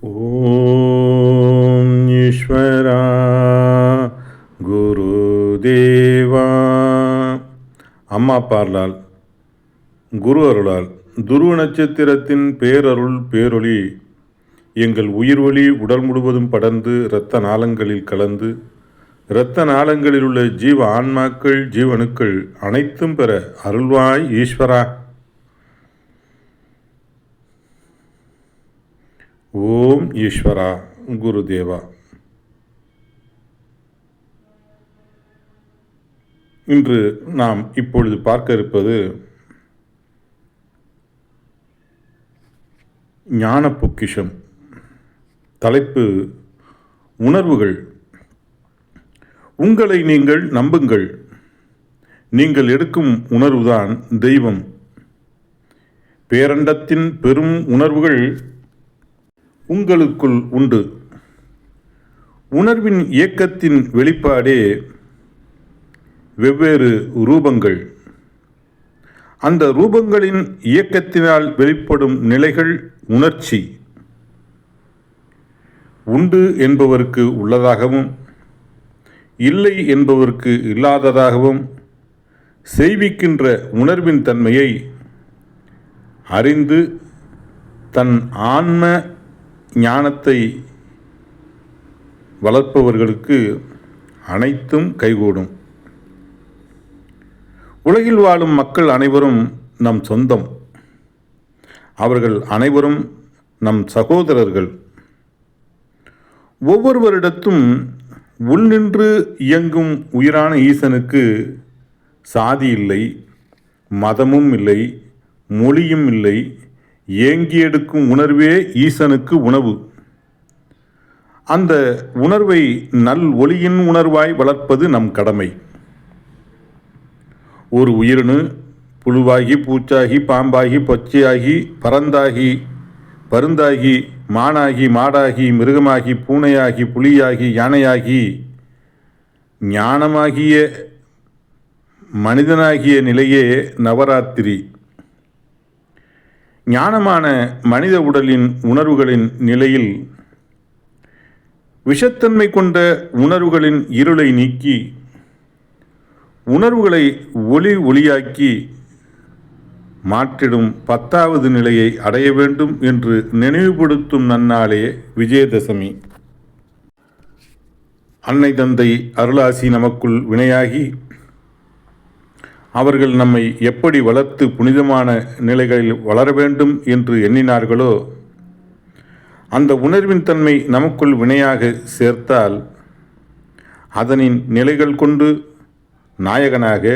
ஓம் ஈஸ்வரா குருதேவா. அம்மா பார்லால் குரு அருளால் துருவ நட்சத்திரத்தின் பேரருள் பேரொளி எங்கள் உயிர் ஒளி உடல் முழுவதும் படர்ந்து இரத்த நாளங்களில் கலந்து இரத்த நாளங்களில் உள்ள ஜீவ ஆன்மாக்கள் ஜீவனுக்கள் அனைத்தும் பெற அருள்வாய் ஈஸ்வரா. ஓம் ஈஸ்வரா குருதேவா. இன்று நாம் இப்பொழுது பார்க்க இருப்பது ஞான பொக்கிஷம். தலைப்பு உணர்வுகள். உங்களை நீங்கள் நம்புங்கள். நீங்கள் எடுக்கும் உணர்வுதான் தெய்வம். பேரண்டத்தின் பெரும் உணர்வுகள் உங்களுக்குள் உண்டு. உணர்வின் இயக்கத்தின் வெளிப்பாடே வெவ்வேறு ரூபங்கள். அந்த ரூபங்களின் இயக்கத்தினால் வெளிப்படும் நிலைகள் உணர்ச்சி. உண்டு என்பவருக்கு உள்ளதாகவும் இல்லை என்பவருக்கு இல்லாததாகவும் செய்விக்கின்ற உணர்வின் தன்மையை அறிந்து தன் ஆன்ம ஞானத்தை வளர்ப்பவர்களுக்கு அனைத்தும் கைகூடும். உலகில் வாழும் மக்கள் அனைவரும் நம் சொந்தம். அவர்கள் அனைவரும் நம் சகோதரர்கள். ஒவ்வொருவரிடத்தும் உள்நின்று இயங்கும் உயிரான ஈசனுக்கு சாதி இல்லை, மதமும் இல்லை, மொழியும் இல்லை. ஏங்கி எடுக்கும் உணர்வே ஈசனுக்கு உணவு. அந்த உணர்வை நல் ஒளியின் உணர்வாய் வளர்ப்பது நம் கடமை. ஒரு உயிரணு புழுவாகி பூச்சாகி பாம்பாகி பச்சையாகி பறந்தாகி பருந்தாகி மானாகி மாடாகி மிருகமாகி பூனையாகி புலியாகி யானையாகி ஞானமாகிய மனிதனாகிய நிலையே நவராத்திரி. ஞானமான மனித உடலின் உணர்வுகளின் நிலையில் விஷத்தன்மை கொண்ட உணர்வுகளின் இருளை நீக்கி உணர்வுகளை ஒளியாக்கி மாற்றிடும் 10வது நிலையை அடைய வேண்டும் என்று நினைவுபடுத்தும் நன்னாளே விஜயதசமி. அன்னை தந்தை அருளாசி நமக்குள் வினையாகி அவர்கள் நம்மை எப்படி வளர்த்து புனிதமான நிலைகளில் வளர வேண்டும் என்று எண்ணினார்களோ அந்த உணர்வின் தன்மை நமக்குள் வினையாக சேர்த்தால் அதனின் நிலைகள் கொண்டு நாயகனாக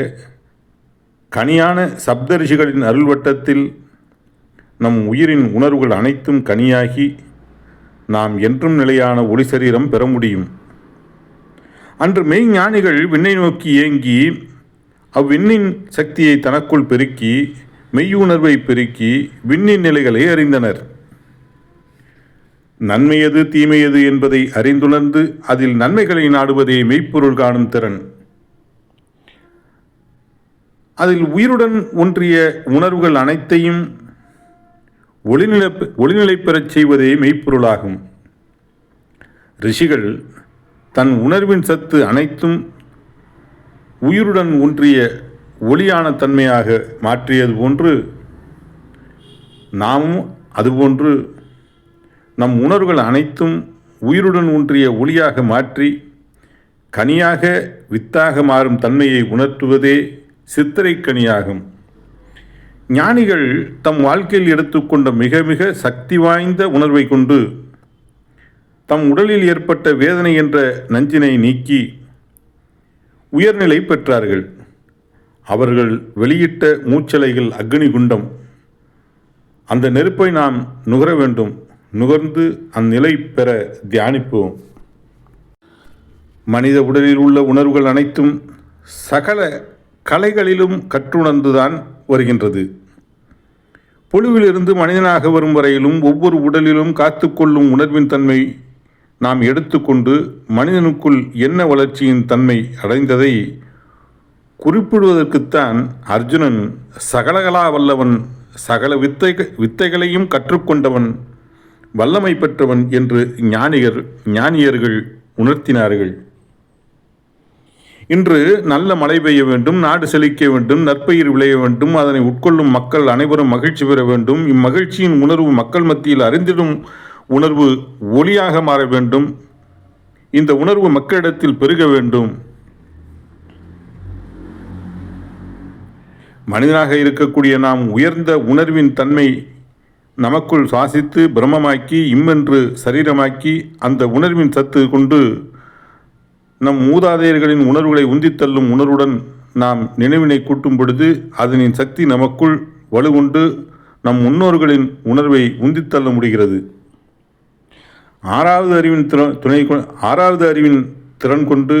கனியான சப்தரிஷிகளின் அருள்வட்டத்தில் நம் உயிரின் உணர்வுகள் அனைத்தும் கனியாகி நாம் என்றும் நிலையான ஒளி சரீரம் பெற முடியும். அன்று மெய்ஞானிகள் விண்ணை நோக்கி ஏங்கி அவ்விண்ணின் சக்தியை தனக்குள் பெருக்கி மெய்யுணர்வை பெருக்கி விண்ணின் நிலைகளை அறிந்தனர். நன்மையது தீமையது என்பதை அறிந்துணர்ந்து அதில் நன்மைகளை நாடுவதே மெய்ப்பொருள் காணும் திறன். அதில் உயிருடன் ஒன்றிய உணர்வுகள் அனைத்தையும் ஒளிநிலை பெறச் செய்வதே மெய்ப்பொருளாகும். ரிஷிகள் தன் உணர்வின் சத்து அனைத்தும் உயிருடன் ஒன்றிய ஒளியான தன்மையாக மாற்றியது போன்று நாமும் அதுபோன்று நம் உணர்வுகள் அனைத்தும் உயிருடன் ஒன்றிய ஒளியாக மாற்றி கனியாக வித்தாக மாறும் தன்மையை உணர்த்துவதே சித்திரை கனியாகும். ஞானிகள் தம் வாழ்க்கையில் எடுத்துக்கொண்ட மிக மிக சக்தி வாய்ந்த உணர்வை கொண்டு தம் உடலில் ஏற்பட்ட வேதனை என்ற நஞ்சினை நீக்கி உயர்நிலை பெற்றார்கள். அவர்கள் வெளியிட்ட மூச்சலைகள் அக்னி குண்டம். அந்த நெருப்பை நாம் நுகர வேண்டும். நுகர்ந்து அந்நிலை பெற தியானிப்போம். மனித உடலில் உள்ள உணர்வுகள் அனைத்தும் சகல கலைகளிலும் கற்றுணர்ந்துதான் வருகின்றது. புழுவிலிருந்து மனிதனாக வரும் வரையிலும் ஒவ்வொரு உடலிலும் காத்துக்கொள்ளும் உணர்வின் தன்மை நாம் எடுத்துக்கொண்டு மனிதனுக்குள் என்ன வளர்ச்சியின் தன்மை அடைந்ததை குறிப்பிடுவதற்குத்தான் அர்ஜுனன் சகலகலா வல்லவன், சகல வித்தைகளையும் கற்றுக்கொண்டவன், வல்லமை பெற்றவன் என்று ஞானியர்கள் உணர்த்தினார்கள். இன்று நல்ல மழை பெய்ய வேண்டும், நாடு செழிக்க வேண்டும், நற்பயிர் விளைய வேண்டும், அதனை உட்கொள்ளும் மக்கள் அனைவரும் மகிழ்ச்சி பெற வேண்டும். இம்மகிழ்ச்சியின் உணர்வு மக்கள் மத்தியில் அறிந்திடும் உணர்வு ஒளியாக மாற வேண்டும். இந்த உணர்வு மக்களிடத்தில் பெருக வேண்டும். மனிதனாக இருக்கக்கூடிய நாம் உயர்ந்த உணர்வின் தன்மை நமக்குள் சுவாசித்து பிரம்மமாக்கி இம்மென்று சரீரமாக்கி அந்த உணர்வின் சத்து கொண்டு நம் மூதாதையர்களின் உணர்வுகளை உந்தித்தள்ளும் உணர்வுடன் நாம் நினைவினை கூட்டும் பொழுது அதனின் சக்தி நமக்குள் வலுகொண்டு நம் முன்னோர்களின் உணர்வை உந்தித்தள்ள முடிகிறது. ஆறாவது அறிவின் திறன் கொண்டு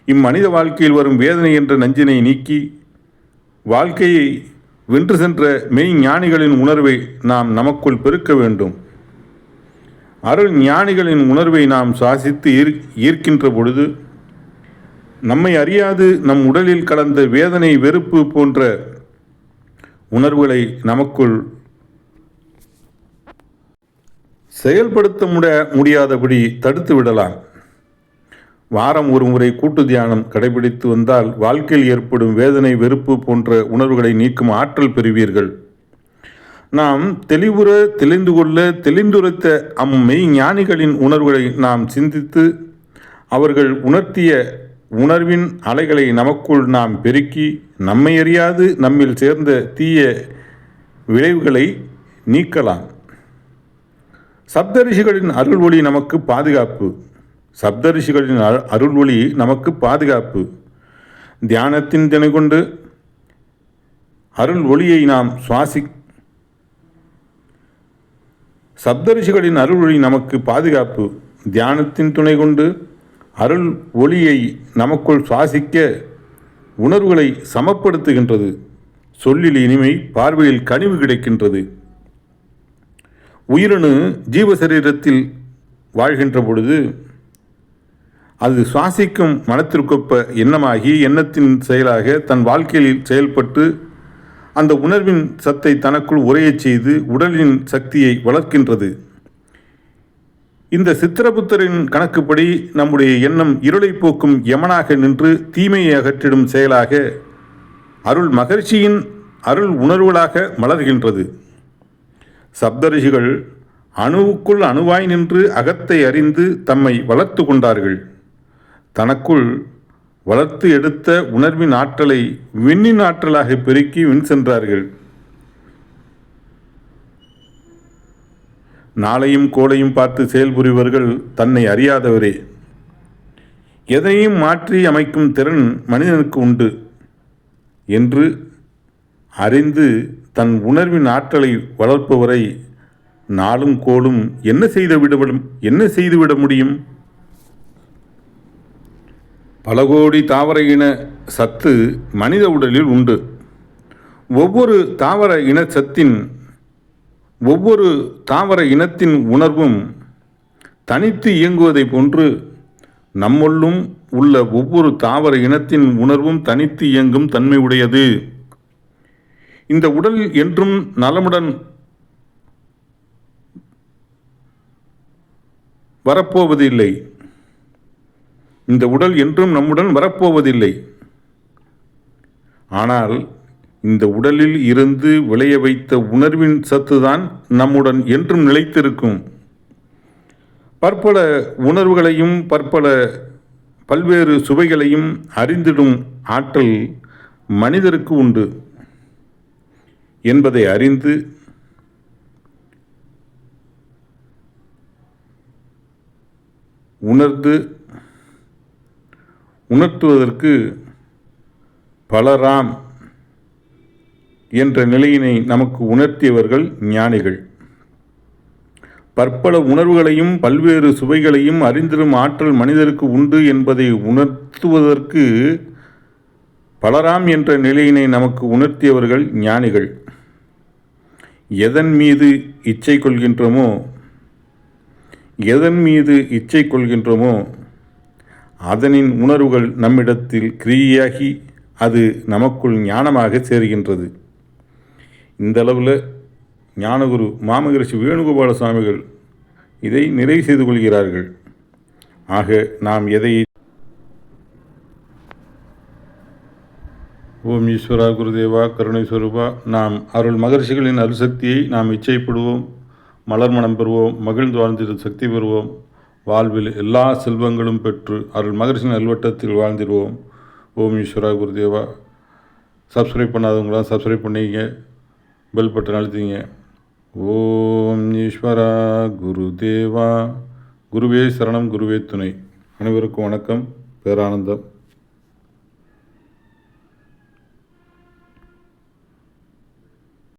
இம்மனித வாழ்க்கையில் வரும் வேதனை என்ற நஞ்சினை நீக்கி வாழ்க்கையை வென்று சென்ற மெய் ஞானிகளின் உணர்வை நாம் நமக்குள் பெருக்க வேண்டும். அருள் ஞானிகளின் உணர்வை நாம் சுவாசித்து ஈர்க்கின்ற பொழுது நம்மை அறியாது நம் உடலில் கலந்த வேதனை, வெறுப்பு போன்ற உணர்வுகளை நமக்குள் செயல்படுத்த முடியாதபடி தடுத்து விடலாம். வாரம் ஒரு முறை கூட்டு தியானம் கடைபிடித்து வந்தால் வாழ்க்கையில் ஏற்படும் வேதனை, வெறுப்பு போன்ற உணர்வுகளை நீக்கும் ஆற்றல் பெறுவீர்கள். நாம் தெளிவுற தெளிந்து கொள்ள தெளிந்துரைத்த அம்மெய் ஞானிகளின் உணர்வுகளை நாம் சிந்தித்து அவர்கள் உணர்த்திய உணர்வின் அலைகளை நமக்குள் நாம் பெருக்கி நம்மை அறியாது நம்மில் சேர்ந்த தீய விளைவுகளை நீக்கலாம். சப்தரிஷிகளின் அருள் ஒளி நமக்கு பாதுகாப்பு. சப்தரிஷிகளின் அருள் ஒளி நமக்கு பாதுகாப்பு. தியானத்தின் தினை கொண்டு அருள் ஒளியை நாம் சப்தரிஷிகளின் அருள் ஒளி நமக்கு பாதுகாப்பு. தியானத்தின் துணை கொண்டு அருள் ஒளியை நமக்குள் சுவாசிக்க உணர்வுகளை சமப்படுத்துகின்றது. சொல்லில் இனிமை, பார்வையில் கனிவு கிடைக்கின்றது. உயிரணு ஜீவசரீரத்தில் வாழ்கின்ற பொழுது அது சுவாசிக்கும் மனத்திற்கொப்ப எண்ணமாகி எண்ணத்தின் செயலாக தன் வாழ்க்கையில் செயல்பட்டு அந்த உணர்வின் சத்தை தனக்குள் உரையச் செய்து உடலின் சக்தியை வளர்க்கின்றது. இந்த சித்திரபுத்தரின் கணக்குப்படி நம்முடைய எண்ணம் இருளை போக்கும் யமனாக நின்று தீமையை அகற்றிடும் செயலாக அருள் மகிழ்ச்சியின் அருள் உணர்வுகளாக மலர்கின்றது. சப்தரிஷிகள் அணுவுக்குள் அணுவாய் நின்று அகத்தை அறிந்து தம்மை வளர்த்து கொண்டார்கள். தனக்குள் வளர்த்து எடுத்த உணர்வின் ஆற்றலை விண்ணின் ஆற்றலாக பெருக்கி விண் சென்றார்கள். நாளையும் கோளையும் பார்த்து செயல்புரிவர்கள் தன்னை அறியாதவரே. எதையும் மாற்றி அமைக்கும் திறன் மனிதனுக்கு உண்டு என்று அறிந்து தன் உணர்வின் ஆற்றலை வளர்ப்பவரை நாளும் கோளும் என்ன செய்துவிட முடியும்? பல கோடி தாவர இன சத்து மனித உடலில் உண்டு. ஒவ்வொரு தாவர இனத்தின் உணர்வும் தனித்து இயங்குவதை போன்று நம்முள்ளும் உள்ள ஒவ்வொரு தாவர இனத்தின் உணர்வும் தனித்து இயங்கும் தன்மை உடையது. இந்த உடல் என்றும் நலமுடன் வரப்போவதில்லை. இந்த உடல் என்றும் நம்முடன் வரப்போவதில்லை. ஆனால் இந்த உடலில் இருந்து விளைய வைத்த உணர்வின் சத்துதான் நம்முடன் என்றும் நிலைத்திருக்கும். பற்பல உணர்வுகளையும் பல்வேறு சுவைகளையும் அறிந்திடும் ஆற்றல் மனிதருக்கு உண்டு என்பதை அறிந்து உணர்த்துவதற்கு பலராம் என்ற நிலையினை நமக்கு உணர்த்தியவர்கள் ஞானிகள். பற்பல உணர்வுகளையும் பல்வேறு சுவைகளையும் அறிந்திடும் ஆற்றல் மனிதருக்கு உண்டு என்பதை உணர்த்துவதற்கு பலராம் என்ற நிலையினை நமக்கு உணர்த்தியவர்கள் ஞானிகள். எதன் மீது இச்சை கொள்கின்றோமோ அதனின் உணர்வுகள் நம்மிடத்தில் கிரியாகி அது நமக்குள் ஞானமாக சேர்கின்றது. இந்த அளவில் ஞானகுரு மாமகரிஷி வேணுகோபால சுவாமிகள் இதை நிறைவு செய்து கொள்கிறார்கள். ஆக நாம் எதை ஓம் ஈஸ்வரா குருதேவா கருணை ஸ்வரூபா, நாம் அருள் மகர்ஷிகளின் அருள்சக்தியை நாம் இச்சைப்படுவோம், மலர் மனம் பெறுவோம், மகிழ்ந்து வாழ்ந்திடும் சக்தி பெறுவோம், வாழ்வில் எல்லா செல்வங்களும் பெற்று அருள் மகர்ஷியின் நல்வட்டத்தில் வாழ்ந்திடுவோம். ஓம் ஈஸ்வரா குருதேவா. சப்ஸ்கிரைப் பண்ணாதவங்களாம் சப்ஸ்கிரைப் பண்ணிங்க, பெல் பட்டன் அழுத்திங்க. ஓம் ஈஸ்வரா குருதேவா. குருவே சரணம், குருவே துணை. அனைவருக்கும் வணக்கம், பேரானந்தம்.